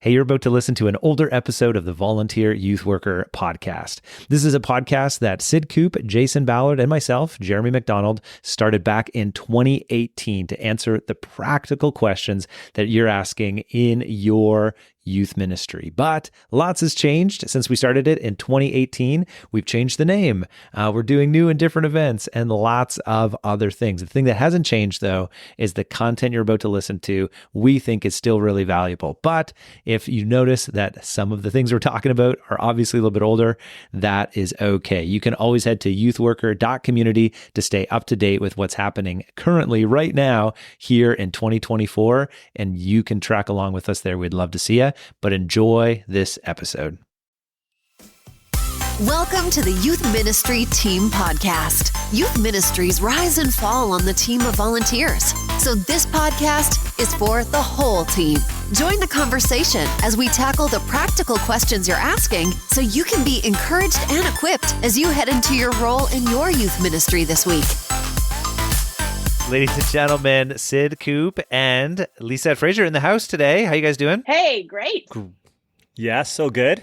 Hey, you're about to listen to an older episode of the Volunteer Youth Worker podcast. This is a podcast that Sid Coop, Jason Ballard, and myself, Jeremy McDonald, started back in 2018 to answer the practical questions that you're asking in your youth ministry. But lots has changed since we started it in 2018. We've changed the name. We're doing new and different events and lots of other things. The thing that hasn't changed, though, is the content you're about to listen to, we think is still really valuable. But if you notice that some of the things we're talking about are obviously a little bit older, that is okay. You can always head to youthworker.community to stay up to date with what's happening currently right now here in 2024, and you can track along with us there. We'd love to see you. But enjoy this episode. Welcome to the Youth Ministry Team Podcast. Youth ministries rise and fall on the team of volunteers. So this podcast is for the whole team. Join the conversation as we tackle the practical questions you're asking so you can be encouraged and equipped as you head into your role in your youth ministry this week. Ladies and gentlemen, Sid Coop and Lisette Fraser in the house today. How you guys doing? Hey, great. Yeah, so good.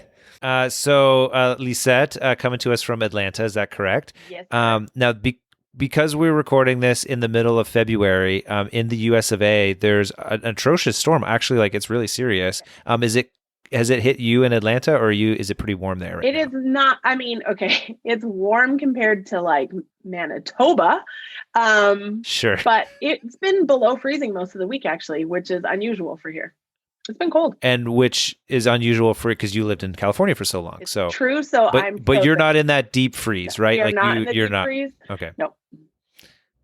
So Lisette coming to us from Atlanta, is that correct? Yes. Now, because we're recording this in the middle of February, in the US of A, there's an atrocious storm. Actually, like it's really serious. Has it hit you in Atlanta, or is it pretty warm there? It is not, okay, it's warm compared to like Manitoba. Sure. But it's been below freezing most of the week, actually, which is unusual for here. It's been cold. And which is unusual for because you lived in California for so long. It's so true. So but you're not in that deep freeze, right? You're like not in the you're deep not. freeze. Okay. No.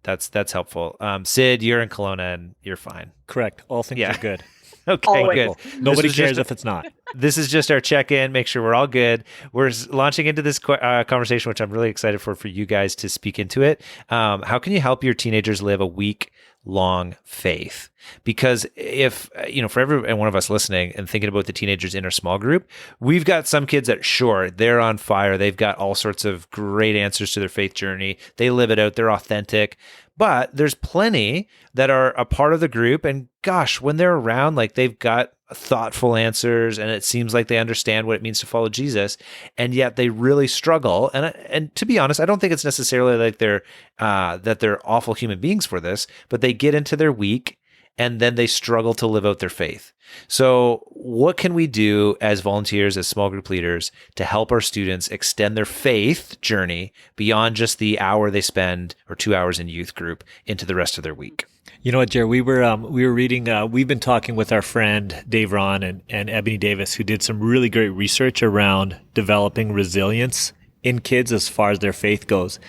That's helpful. Sid, you're in Kelowna and you're fine. Correct. All things are good. Okay, Always. good. Nobody cares if it's not. This is just our check-in, make sure we're all good. We're launching into this conversation, which I'm really excited for you guys to speak into it. How can you help your teenagers live a week-long faith? Because if, for every one of us listening and thinking about the teenagers in our small group, we've got some kids that, sure, they're on fire. They've got all sorts of great answers to their faith journey. They live it out. They're authentic. But there's plenty that are a part of the group. And gosh, when they're around, like they've got thoughtful answers and it seems like they understand what it means to follow Jesus. And yet they really struggle. And to be honest, I don't think it's necessarily like that they're awful human beings for this, but they get into their week and then they struggle to live out their faith. So what can we do as volunteers, as small group leaders, to help our students extend their faith journey beyond just the hour they spend or 2 hours in youth group into the rest of their week? You know what, Jerry? We were reading. We've been talking with our friend Dave Ron and Ebony Davis, who did some really great research around developing resilience in kids as far as their faith goes.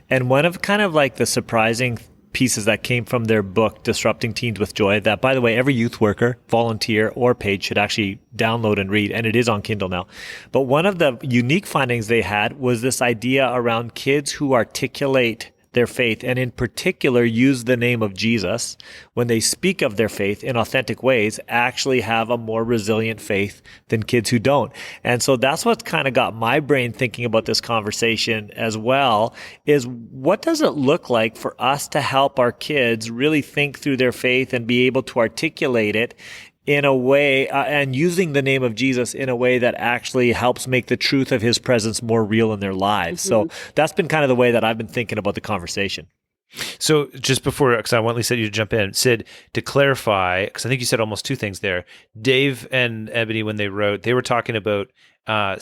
And one of kind of like the surprising pieces that came from their book, Disrupting Teens with Joy, that, by the way, every youth worker, volunteer, or paid should actually download and read, and it is on Kindle now. But one of the unique findings they had was this idea around kids who articulate their faith, and in particular use the name of Jesus when they speak of their faith in authentic ways, actually have a more resilient faith than kids who don't. And so that's what kind of got my brain thinking about this conversation as well, is what does it look like for us to help our kids really think through their faith and be able to articulate it in a way, and using the name of Jesus in a way that actually helps make the truth of his presence more real in their lives. Mm-hmm. So that's been kind of the way that I've been thinking about the conversation. So just before, because I want Lisa you to jump in, Sid, to clarify, because I think you said almost two things there. Dave and Ebony, when they wrote, they were talking about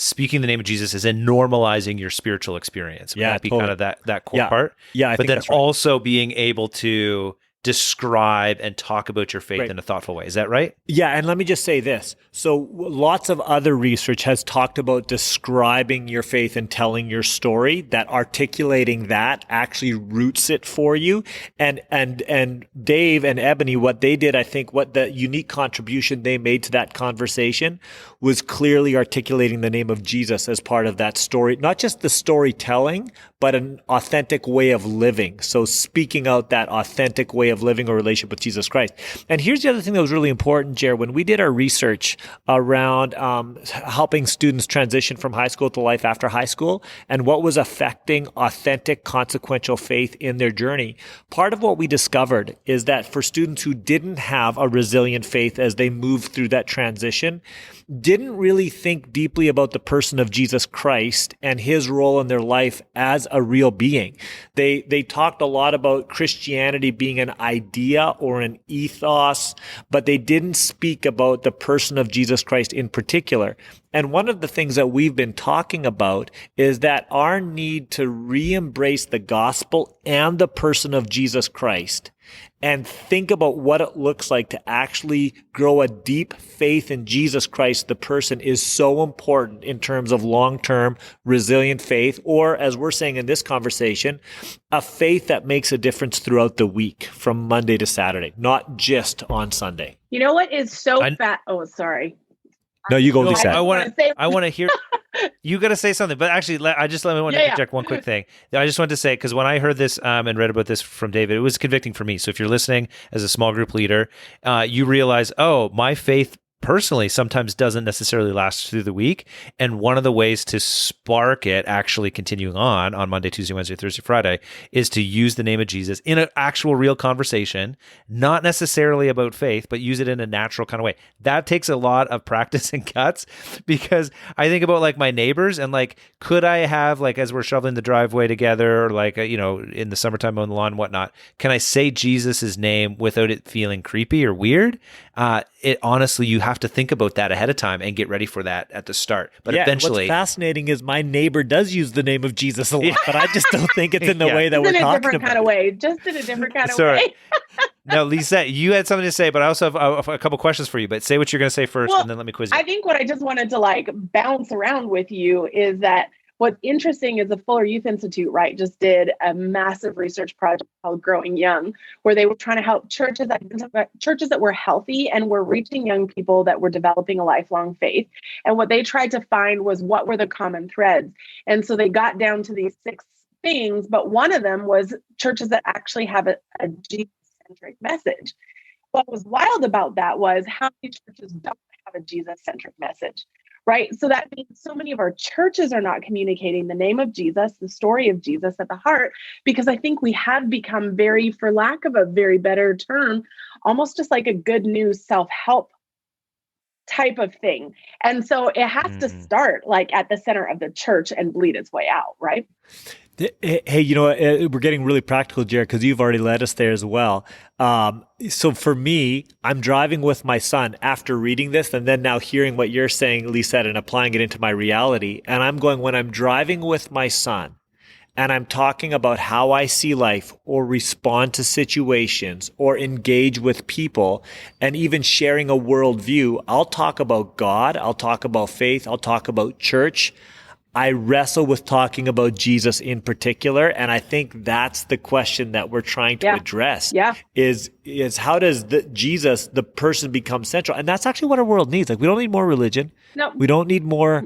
speaking the name of Jesus as in normalizing your spiritual experience. Would that be kind of that core part? Yeah, I think that's right. But then also being able to describe and talk about your faith in a thoughtful way. Is that right? Yeah, and let me just say this. So lots of other research has talked about describing your faith and telling your story, that articulating that actually roots it for you. And Dave and Ebony, what they did, I think what the unique contribution they made to that conversation was clearly articulating the name of Jesus as part of that story, not just the storytelling, but an authentic way of living. So speaking out that authentic way of living a relationship with Jesus Christ. And here's the other thing that was really important, Jared. When we did our research around helping students transition from high school to life after high school and what was affecting authentic, consequential faith in their journey, part of what we discovered is that for students who didn't have a resilient faith as they moved through that transition, didn't really think deeply about the person of Jesus Christ and his role in their life as a real being. They talked a lot about Christianity being an idea or an ethos, but they didn't speak about the person of Jesus Christ in particular. And one of the things that we've been talking about is that our need to re-embrace the gospel and the person of Jesus Christ and think about what it looks like to actually grow a deep faith in Jesus Christ, the person, is so important in terms of long-term resilient faith, or as we're saying in this conversation, a faith that makes a difference throughout the week from Monday to Saturday, not just on Sunday. You know what is so fat? Oh, sorry. No, you go, No, Lisa. I want to hear. You got to say something, but actually, let me want to interject one quick thing. I just wanted to say, because when I heard this and read about this from David, it was convicting for me. So if you're listening as a small group leader, you realize, oh, my faith personally sometimes doesn't necessarily last through the week. And one of the ways to spark it actually continuing on Monday, Tuesday, Wednesday, Thursday, Friday is to use the name of Jesus in an actual real conversation, not necessarily about faith, but use it in a natural kind of way. That takes a lot of practice and guts, because I think about like my neighbors and like, could I have like, as we're shoveling the driveway together, or like, in the summertime on the lawn and whatnot, can I say Jesus's name without it feeling creepy or weird? It honestly, you have to think about that ahead of time and get ready for that at the start. But eventually, what's fascinating is my neighbor does use the name of Jesus a lot, but I just don't think it's in the way that we're talking about. Just in a different kind of way. Just in a different kind of way. No, Lisa, you had something to say, but I also have a couple questions for you. But say what you're going to say first, and then let me quiz you. I think what I just wanted to like bounce around with you is that what's interesting is the Fuller Youth Institute, right, just did a massive research project called Growing Young, where they were trying to help churches that were healthy and were reaching young people that were developing a lifelong faith. And what they tried to find was what were the common threads. And so they got down to these 6 things, but one of them was churches that actually have a Jesus-centric message. What was wild about that was how many churches don't have a Jesus-centric message. Right. So that means so many of our churches are not communicating the name of Jesus, the story of Jesus at the heart, because I think we have become very, for lack of a very better term, almost just like a good news self-help type of thing. And so it has to start like at the center of the church and bleed its way out. Right. Hey, we're getting really practical, Jared, because you've already led us there as well. So for me, I'm driving with my son after reading this and then now hearing what you're saying, Lisa, and applying it into my reality. And I'm going, when I'm driving with my son and I'm talking about how I see life or respond to situations or engage with people and even sharing a worldview, I'll talk about God, I'll talk about faith, I'll talk about church. I wrestle with talking about Jesus in particular, and I think that's the question that we're trying to address. Is how does Jesus, the person, become central? And that's actually what our world needs. Like, we don't need more religion. No. We don't need more.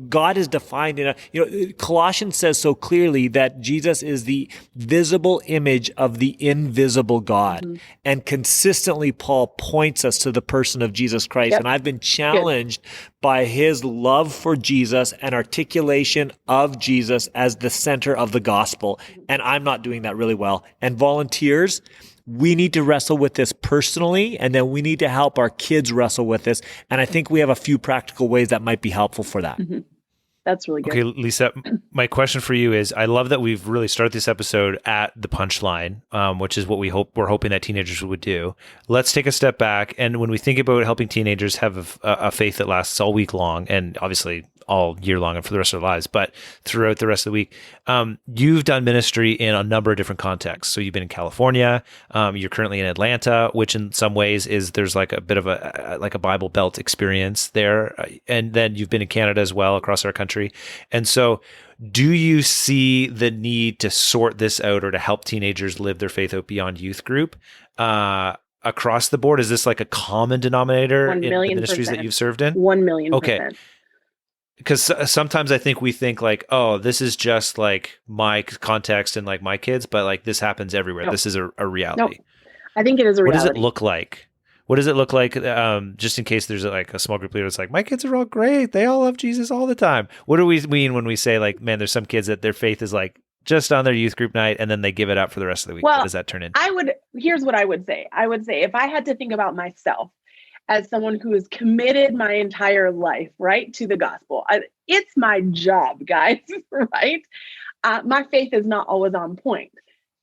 God is defined in Colossians says so clearly that Jesus is the visible image of the invisible God, and consistently Paul points us to the person of Jesus Christ. And I've been challenged by his love for Jesus and articulation of Jesus as the center of the gospel. And I'm not doing that really well. And volunteers, we need to wrestle with this personally, and then we need to help our kids wrestle with this. And I think we have a few practical ways that might be helpful for that. Mm-hmm. That's really good. Okay, Lisa, my question for you is, I love that we've really started this episode at the punchline, which is what we're hoping that teenagers would do. Let's take a step back. And when we think about helping teenagers have a faith that lasts all week long, and obviously all year long and for the rest of their lives, but throughout the rest of the week, you've done ministry in a number of different contexts. So you've been in California, you're currently in Atlanta, which in some ways there's like a bit of a Bible Belt experience there. And then you've been in Canada as well, across our country. And so do you see the need to sort this out or to help teenagers live their faith out beyond youth group across the board? Is this like a common denominator in the ministries that you've served in? 1,000,000%. Okay. Because sometimes I think we think like, oh, this is just like my context and like my kids, but like this happens everywhere. No. This is a reality. No. I think it is a What reality. does it look like? What does it look like? Just in case there's like a small group leader that's like, my kids are all great. They all love Jesus all the time. What do we mean when we say like, man, there's some kids that their faith is like just on their youth group night and then they give it up for the rest of the week? Well, what does that turn into? Here's what I would say. I would say if I had to think about myself as someone who is committed my entire life, right, to the gospel, it's my job, guys, right? My faith is not always on point.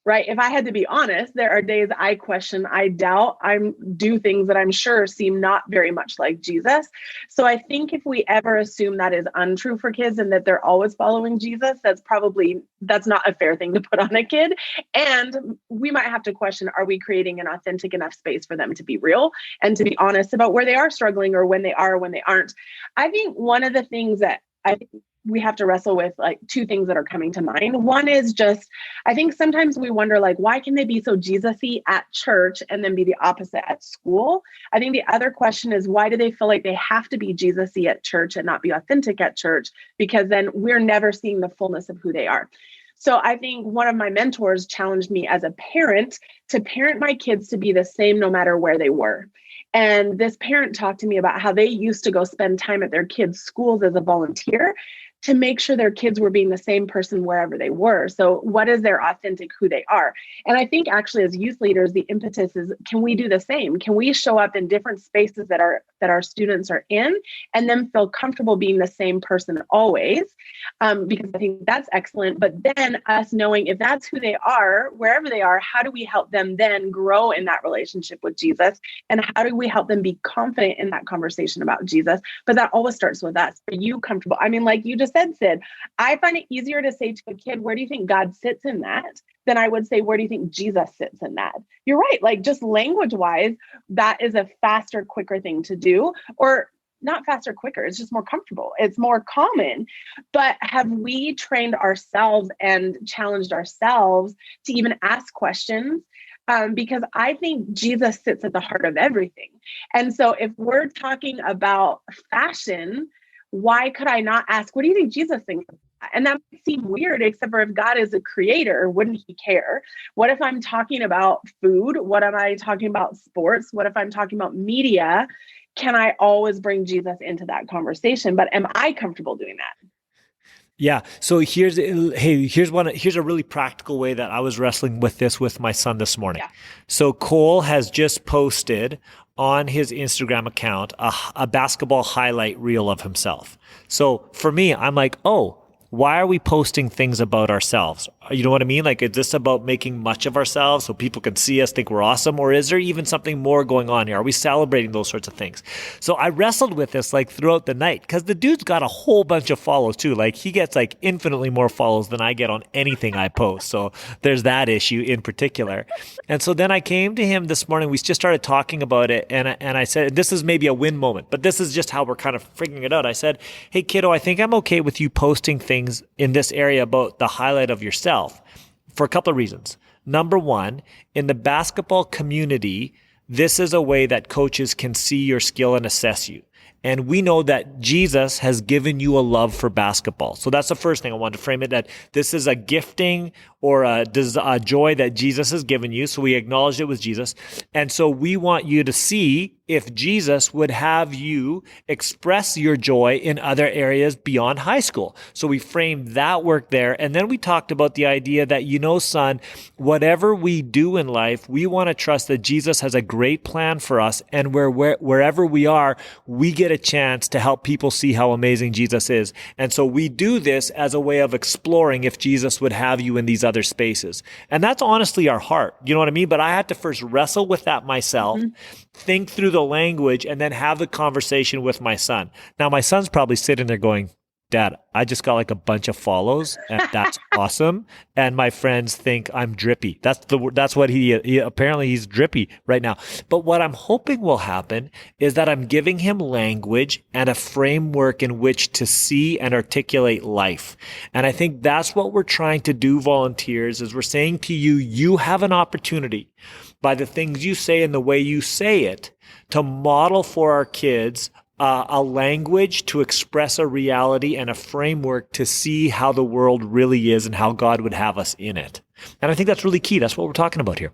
Right. If I had to be honest, there are days I question, I doubt, I do things that I'm sure seem not very much like Jesus. So I think if we ever assume that is untrue for kids and that they're always following Jesus, that's not a fair thing to put on a kid. And we might have to question, are we creating an authentic enough space for them to be real and to be honest about where they are struggling or when they are or when they aren't? I think one of the things that I think we have to wrestle with, like, two things that are coming to mind. One is just, I think sometimes we wonder, like, why can they be so Jesus-y at church and then be the opposite at school? I think the other question is, why do they feel like they have to be Jesus-y at church and not be authentic at church? Because then we're never seeing the fullness of who they are. So I think one of my mentors challenged me as a parent to parent my kids to be the same no matter where they were. And this parent talked to me about how they used to go spend time at their kids' schools as a volunteer to make sure their kids were being the same person wherever they were. So what is their authentic who they are? And I think actually as youth leaders, the impetus is, can we do the same? Can we show up in different spaces that our students are in and then feel comfortable being the same person always? Because I think that's excellent. But then us knowing if that's who they are, wherever they are, how do we help them then grow in that relationship with Jesus? And how do we help them be confident in that conversation about Jesus? But that always starts with us. Are you comfortable? I mean, like you just said, Sid, I find it easier to say to a kid, where do you think God sits in that? Than I would say, where do you think Jesus sits in that? You're right. Like, just language wise, that is a faster, quicker thing to do. Or not faster, quicker. It's just more comfortable. It's more common. But have we trained ourselves and challenged ourselves to even ask questions? Because I think Jesus sits at the heart of everything. And so if we're talking about fashion, why could I not ask, what do you think Jesus thinks of that? And that might seem weird, except for if God is a creator, wouldn't he care? What if I'm talking about food? What am I talking about sports? What if I'm talking about media? Can I always bring Jesus into that conversation? But am I comfortable doing that? Yeah. So here's a really practical way that I was wrestling with this with my son this morning. Yeah. So Cole has just posted on his Instagram account a basketball highlight reel of himself. So for me, I'm like, oh, why are we posting things about ourselves? You know what I mean? Like, is this about making much of ourselves so people can see us, think we're awesome? Or is there even something more going on here? Are we celebrating those sorts of things? So I wrestled with this like throughout the night because the dude's got a whole bunch of follows too. Like, he gets like infinitely more follows than I get on anything I post. So there's that issue in particular. And so then I came to him this morning. We just started talking about it. And I said, this is maybe a win moment, but this is just how we're kind of figuring it out. I said, hey, kiddo, I think I'm okay with you posting things in this area about the highlight of yourself for a couple of reasons. Number one, in the basketball community, this is a way that coaches can see your skill and assess you. And we know that Jesus has given you a love for basketball. So that's the first thing I wanted to frame it, that this is a gifting or a joy that Jesus has given you. So we acknowledged it was Jesus. And so we want you to see if Jesus would have you express your joy in other areas beyond high school. So we framed that work there. And then we talked about the idea that, son, whatever we do in life, we want to trust that Jesus has a great plan for us. And wherever we are, we get a chance to help people see how amazing Jesus is. And so we do this as a way of exploring if Jesus would have you in these other spaces. And that's honestly our heart. You know what I mean? But I had to first wrestle with that myself, think through the language, and then have the conversation with my son. Now, my son's probably sitting there going, Dad, I just got like a bunch of follows and that's awesome. And my friends think I'm drippy. That's what he apparently he's drippy right now. But what I'm hoping will happen is that I'm giving him language and a framework in which to see and articulate life. And I think that's what we're trying to do, volunteers, is we're saying to you, you have an opportunity by the things you say and the way you say it to model for our kids a language to express a reality and a framework to see how the world really is and how God would have us in it. And I think that's really key. That's what we're talking about here.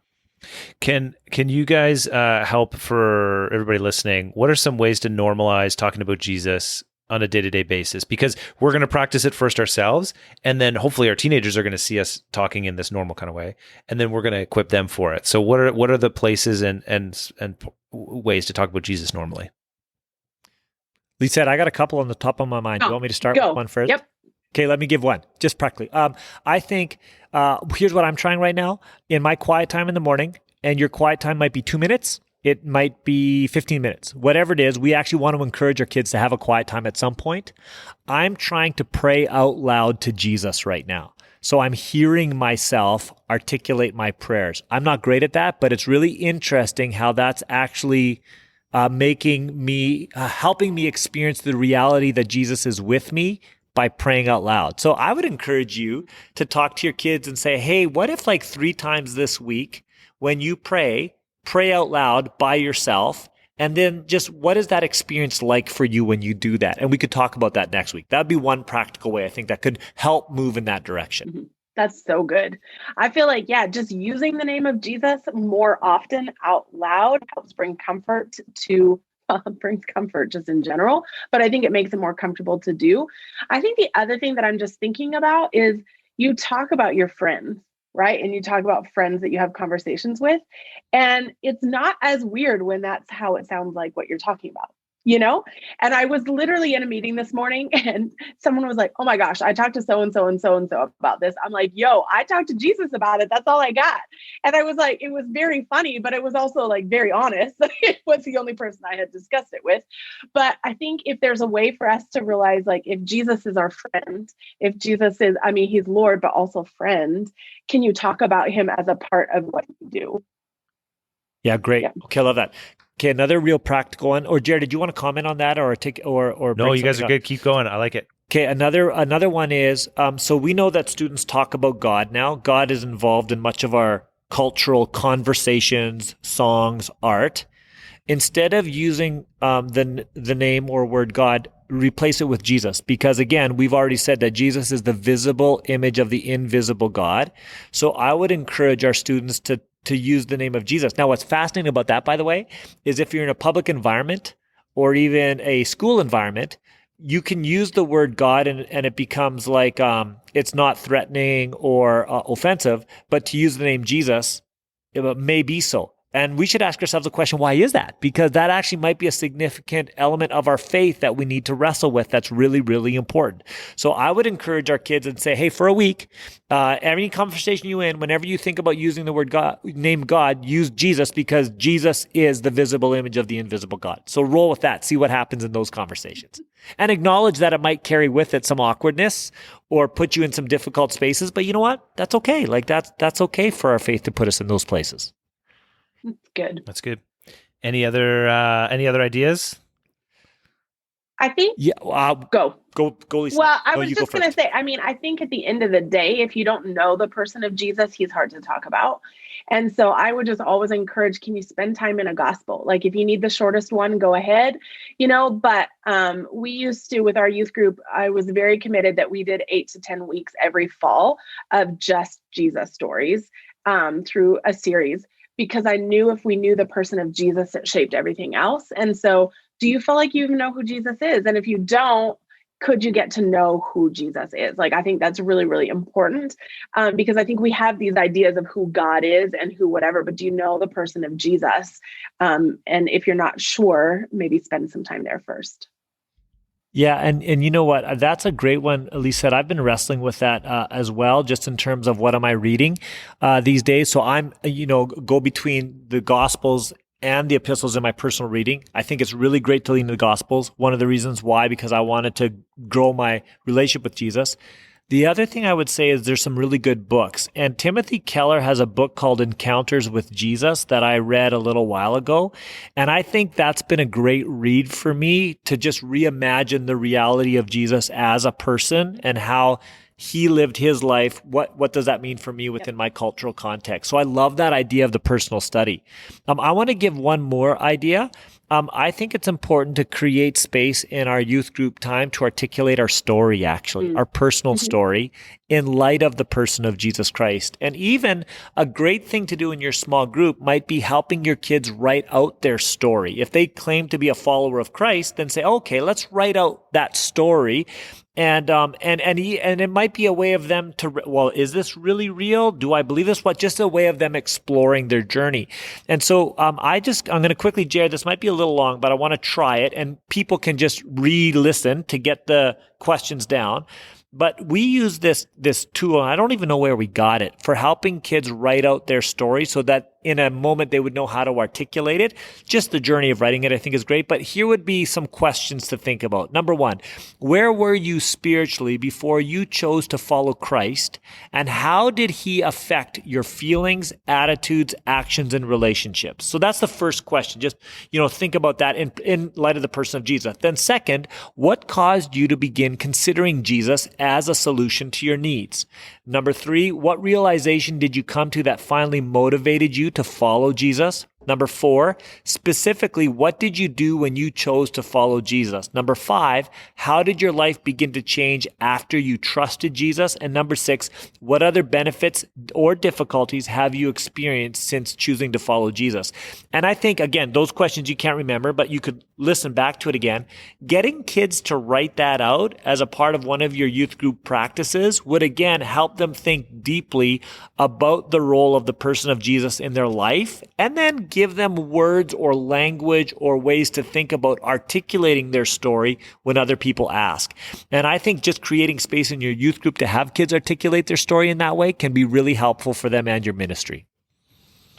Can you guys help for everybody listening? What are some ways to normalize talking about Jesus on a day-to-day basis? Because we're going to practice it first ourselves, and then hopefully our teenagers are going to see us talking in this normal kind of way, and then we're going to equip them for it. So what are the places and ways to talk about Jesus normally? Lisette, I got a couple on the top of my mind. Do you want me to start with one first? Yep. Okay, let me give one, just practically. I think here's what I'm trying right now. In my quiet time in the morning, and your quiet time might be 2 minutes, it might be 15 minutes. Whatever it is, we actually want to encourage our kids to have a quiet time at some point. I'm trying to pray out loud to Jesus right now. So I'm hearing myself articulate my prayers. I'm not great at that, but it's really interesting how that's actually making me, helping me experience the reality that Jesus is with me by praying out loud. So I would encourage you to talk to your kids and say, hey, what if like 3 times this week when you pray out loud by yourself? And then just what is that experience like for you when you do that? And we could talk about that next week. That'd be one practical way I think that could help move in that direction. Mm-hmm. That's so good. I feel like, just using the name of Jesus more often out loud helps bring comfort brings comfort just in general, but I think it makes it more comfortable to do. I think the other thing that I'm just thinking about is you talk about your friends, right? And you talk about friends that you have conversations with, and it's not as weird when that's how it sounds like what you're talking about. And I was literally in a meeting this morning and someone was like, oh my gosh, I talked to so-and-so and so-and-so about this. I'm like, yo, I talked to Jesus about it. That's all I got. And I was like, it was very funny, but it was also like very honest. It was the only person I had discussed it with. But I think if there's a way for us to realize, like, if Jesus is our friend, if Jesus is, he's Lord, but also friend, can you talk about him as a part of what you do? Yeah, great. Yeah. Okay, I love that. Okay, another real practical one. Or Jared, did you want to comment on that or take or No, you guys are good. Keep going. I like it. Okay, another one is so we know that students talk about God now. God is involved in much of our cultural conversations, songs, art. Instead of using the name or word God, replace it with Jesus, because again, we've already said that Jesus is the visible image of the invisible God. So I would encourage our students to use the name of Jesus. Now, what's fascinating about that, by the way, is if you're in a public environment or even a school environment, you can use the word God and it becomes like it's not threatening or offensive, but to use the name Jesus, it may be so. And we should ask ourselves the question, why is that? Because that actually might be a significant element of our faith that we need to wrestle with that's really, really important. So I would encourage our kids and say, hey, for a week, any conversation you in, whenever you think about using the word God, name God, use Jesus, because Jesus is the visible image of the invisible God. So roll with that, see what happens in those conversations. And acknowledge that it might carry with it some awkwardness or put you in some difficult spaces, but you know what? That's okay. Like that's okay for our faith to put us in those places. Good. That's good. Any other ideas? I think. Yeah. Go, Lisa. Well, I was just going to say, I think at the end of the day, if you don't know the person of Jesus, he's hard to talk about. And so I would just always encourage, can you spend time in a gospel? Like if you need the shortest one, go ahead, but we used to, with our youth group, I was very committed that we did 8 to 10 weeks every fall of just Jesus stories through a series. Because I knew if we knew the person of Jesus, it shaped everything else. And so do you feel like you even know who Jesus is? And if you don't, could you get to know who Jesus is? Like, I think that's really, really important because I think we have these ideas of who God is and who whatever, but do you know the person of Jesus? And if you're not sure, maybe spend some time there first. Yeah, and you know what? That's a great one, Lisa. I've been wrestling with that as well, just in terms of what am I reading these days. So I'm, go between the Gospels and the epistles in my personal reading. I think it's really great to lean into the Gospels. One of the reasons why, because I wanted to grow my relationship with Jesus. The other thing I would say is there's some really good books. And Timothy Keller has a book called Encounters with Jesus that I read a little while ago. And I think that's been a great read for me to just reimagine the reality of Jesus as a person and how he lived his life. What does that mean for me within my cultural context? So I love that idea of the personal study. I want to give one more idea. I think it's important to create space in our youth group time to articulate our story, actually, our personal story in light of the person of Jesus Christ. And even a great thing to do in your small group might be helping your kids write out their story. If they claim to be a follower of Christ, then say, okay, let's write out that story. And it might be a way of them to, well, is this really real? Do I believe this? What? Just a way of them exploring their journey. And so I'm going to quickly, Jared, this might be a little long, but I want to try it, and people can just re-listen to get the questions down. But we use this tool, and I don't even know where we got it, for helping kids write out their story so that in a moment they would know how to articulate it. Just the journey of writing it, I think, is great. But here would be some questions to think about. Number one, where were you spiritually before you chose to follow Christ? And how did he affect your feelings, attitudes, actions, and relationships? So that's the first question. Just, think about that in light of the person of Jesus. Then second, what caused you to begin considering Jesus as a solution to your needs? Number three, what realization did you come to that finally motivated you to follow Jesus? Number four, specifically, what did you do when you chose to follow Jesus? Number five, how did your life begin to change after you trusted Jesus? And number six, what other benefits or difficulties have you experienced since choosing to follow Jesus? And I think, again, those questions you can't remember, but you could listen back to it again. Getting kids to write that out as a part of one of your youth group practices would, again, help them think deeply about the role of the person of Jesus in their life, and then give them words or language or ways to think about articulating their story when other people ask. And I think just creating space in your youth group to have kids articulate their story in that way can be really helpful for them and your ministry.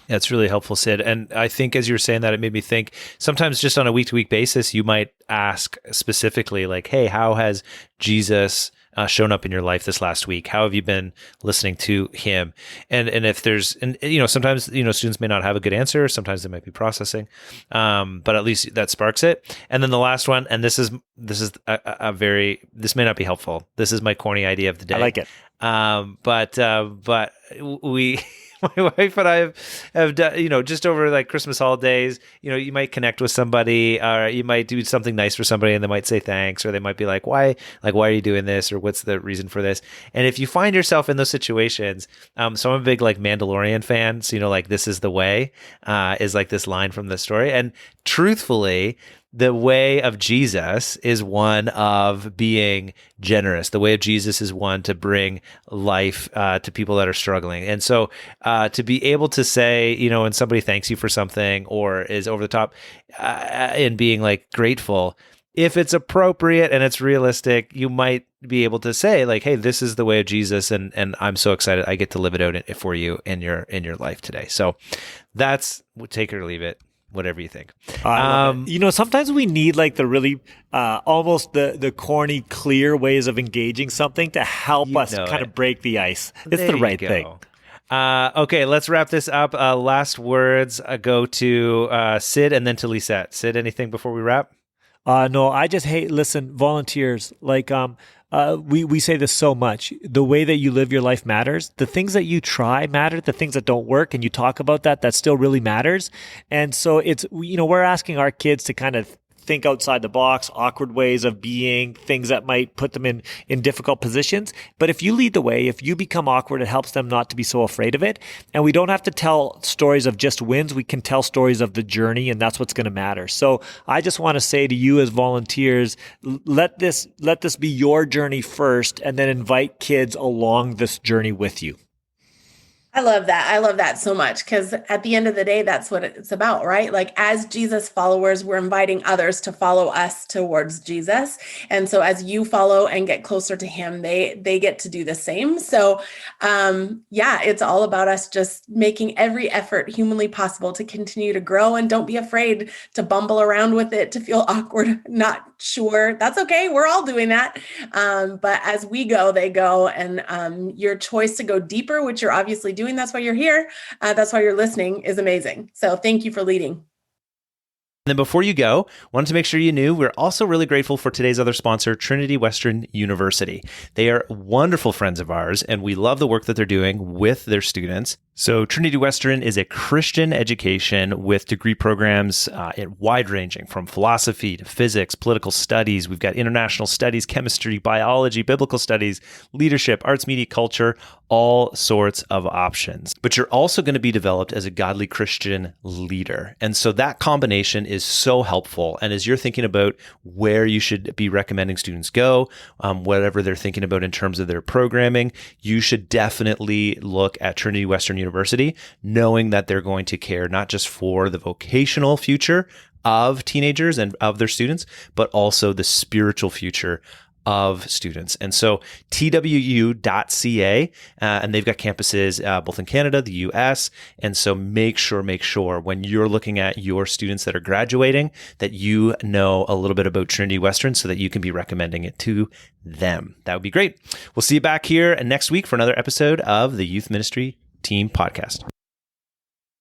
That's really helpful, Sid. And I think as you were saying that, it made me think sometimes just on a week-to-week basis, you might ask specifically like, hey, how has Jesus shown up in your life this last week? How have you been listening to him? And if there's, sometimes, students may not have a good answer. Sometimes they might be processing, but at least that sparks it. And then the last one, and this is this may not be helpful. This is my corny idea of the day. I like it. But my wife and I have done, just over like Christmas holidays, you might connect with somebody, or you might do something nice for somebody and they might say thanks, or they might be like, why are you doing this? Or what's the reason for this? And if you find yourself in those situations, so I'm a big like Mandalorian fan. So, like, this is the way, is like this line from the story. And truthfully, the way of Jesus is one of being generous. The way of Jesus is one to bring life to people that are struggling. And so to be able to say, when somebody thanks you for something or is over the top in being like grateful, if it's appropriate and it's realistic, you might be able to say like, hey, this is the way of Jesus, and I'm so excited I get to live it out for you in your life today. So that's, take it or leave it. Whatever you think. Sometimes we need like the really almost the corny, clear ways of engaging something to help us kind of break the ice. It's the right thing. Okay, let's wrap this up. Last words go to Sid and then to Lisette. Sid, anything before we wrap? No, I just listen, volunteers, like, we say this so much. The way that you live your life matters. The things that you try matter. The things that don't work, and you talk about that still really matters. And so it's, we're asking our kids to kind of think outside the box, awkward ways of being, things that might put them in difficult positions. But if you lead the way, if you become awkward, it helps them not to be so afraid of it. And we don't have to tell stories of just wins. We can tell stories of the journey, and that's what's going to matter. So I just want to say to you as volunteers, let this be your journey first, and then invite kids along this journey with you. I love that. I love that so much, because at the end of the day, that's what it's about, right? Like, as Jesus followers, we're inviting others to follow us towards Jesus. And so as you follow and get closer to him, they get to do the same. So it's all about us just making every effort humanly possible to continue to grow, and don't be afraid to bumble around with it, to feel awkward, not sure. That's okay. We're all doing that. But as we go, they go, and your choice to go deeper, which you're obviously doing, that's why you're here. That's why you're listening, is amazing. So thank you for leading. And then before you go, wanted to make sure you knew we're also really grateful for today's other sponsor, Trinity Western University. They are wonderful friends of ours, and we love the work that they're doing with their students. So Trinity Western is a Christian education with degree programs wide-ranging from philosophy to physics, political studies. We've got international studies, chemistry, biology, biblical studies, leadership, arts, media, culture, all sorts of options. But you're also going to be developed as a godly Christian leader. And so that combination is so helpful. And as you're thinking about where you should be recommending students go, whatever they're thinking about in terms of their programming, you should definitely look at Trinity Western University, knowing that they're going to care not just for the vocational future of teenagers and of their students, but also the spiritual future of students. And so twu.ca, and they've got campuses both in Canada, the US. And so make sure when you're looking at your students that are graduating, that you know a little bit about Trinity Western so that you can be recommending it to them. That would be great. We'll see you back here next week for another episode of the Youth Ministry Team Podcast.